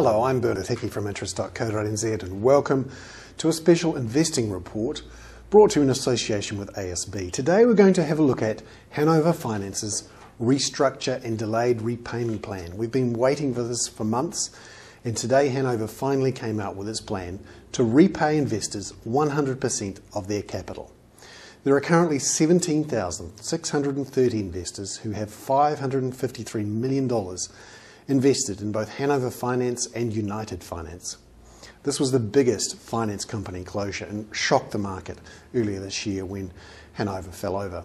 Hello, I'm Bernard Hickey from interest.co.nz and welcome to a special investing report brought to you in association with ASB. Today we're going to have a look at Hanover Finance's restructure and delayed repayment plan. We've been waiting for this for months, and today Hanover finally came out with its plan to repay investors 100% of their capital. There are currently 17,630 investors who have $553 million invested in both Hanover Finance and United Finance. This was the biggest finance company closure and shocked the market earlier this year when Hanover fell over.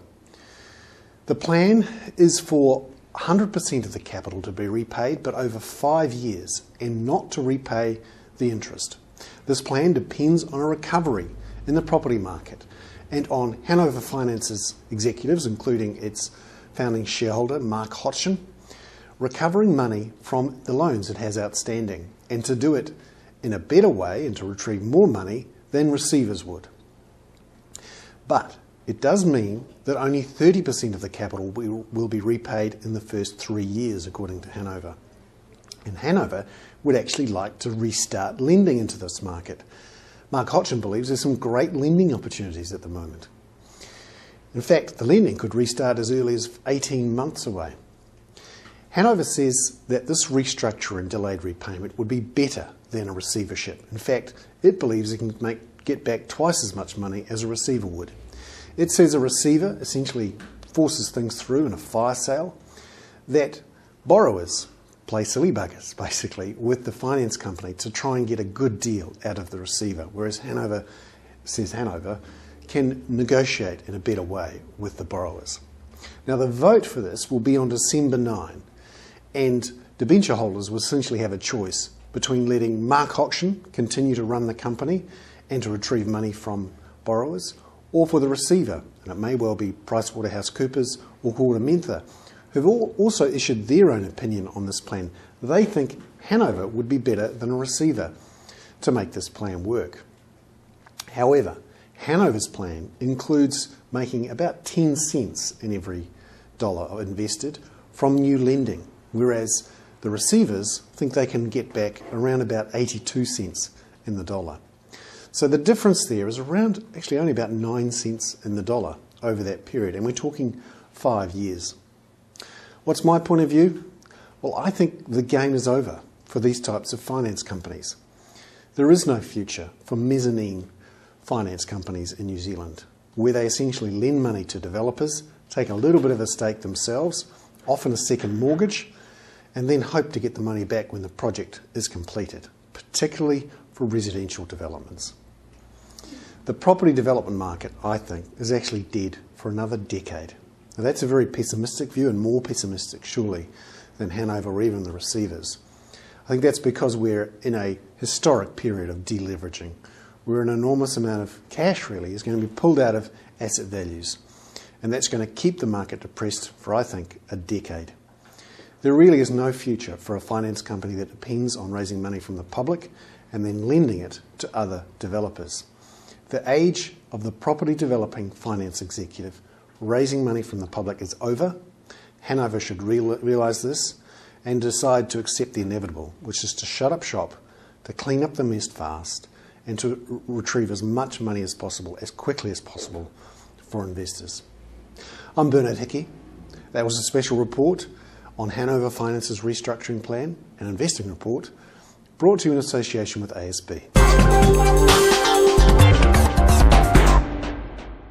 The plan is for 100% of the capital to be repaid, but over 5 years, and not to repay the interest. This plan depends on a recovery in the property market and on Hanover Finance's executives, including its founding shareholder, Mark Hodgson, recovering money from the loans it has outstanding, and to do it in a better way and to retrieve more money than receivers would. But it does mean that only 30% of the capital will be repaid in the first 3 years, according to Hanover. And Hanover would actually like to restart lending into this market. Mark Hodgson believes there's some great lending opportunities at the moment. In fact, the lending could restart as early as 18 months away. Hanover says that this restructure and delayed repayment would be better than a receivership. In fact, it believes it can get back twice as much money as a receiver would. It says a receiver essentially forces things through in a fire sale, that borrowers play silly buggers, basically, with the finance company to try and get a good deal out of the receiver, whereas Hanover says Hanover can negotiate in a better way with the borrowers. Now, the vote for this will be on December 9, and debenture holders will essentially have a choice between letting Mark Hodgson continue to run the company and to retrieve money from borrowers, or for the receiver, and it may well be PricewaterhouseCoopers or Mentha, who've also issued their own opinion on this plan. They think Hanover would be better than a receiver to make this plan work. However, Hanover's plan includes making about 10 cents in every dollar invested from new lending, whereas the receivers think they can get back around about 82 cents in the dollar. So the difference there is around actually only about 9 cents in the dollar over that period, and we're talking 5 years. What's my point of view? Well, I think the game is over for these types of finance companies. There is no future for mezzanine finance companies in New Zealand, where they essentially lend money to developers, take a little bit of a stake themselves, often a second mortgage, and then hope to get the money back when the project is completed, particularly for residential developments. The property development market, I think, is actually dead for another decade. Now, that's a very pessimistic view, and more pessimistic, surely, than Hanover or even the receivers. I think that's because we're in a historic period of deleveraging, where an enormous amount of cash really is going to be pulled out of asset values, and that's going to keep the market depressed for, I think, a decade. There really is no future for a finance company that depends on raising money from the public and then lending it to other developers. The age of the property developing finance executive raising money from the public is over. Hanover should realise this and decide to accept the inevitable, which is to shut up shop, to clean up the mess fast, and to retrieve as much money as possible, as quickly as possible, for investors. I'm Bernard Hickey. That was a special report on Hanover Finance's restructuring plan and investing report, brought to you in association with ASB.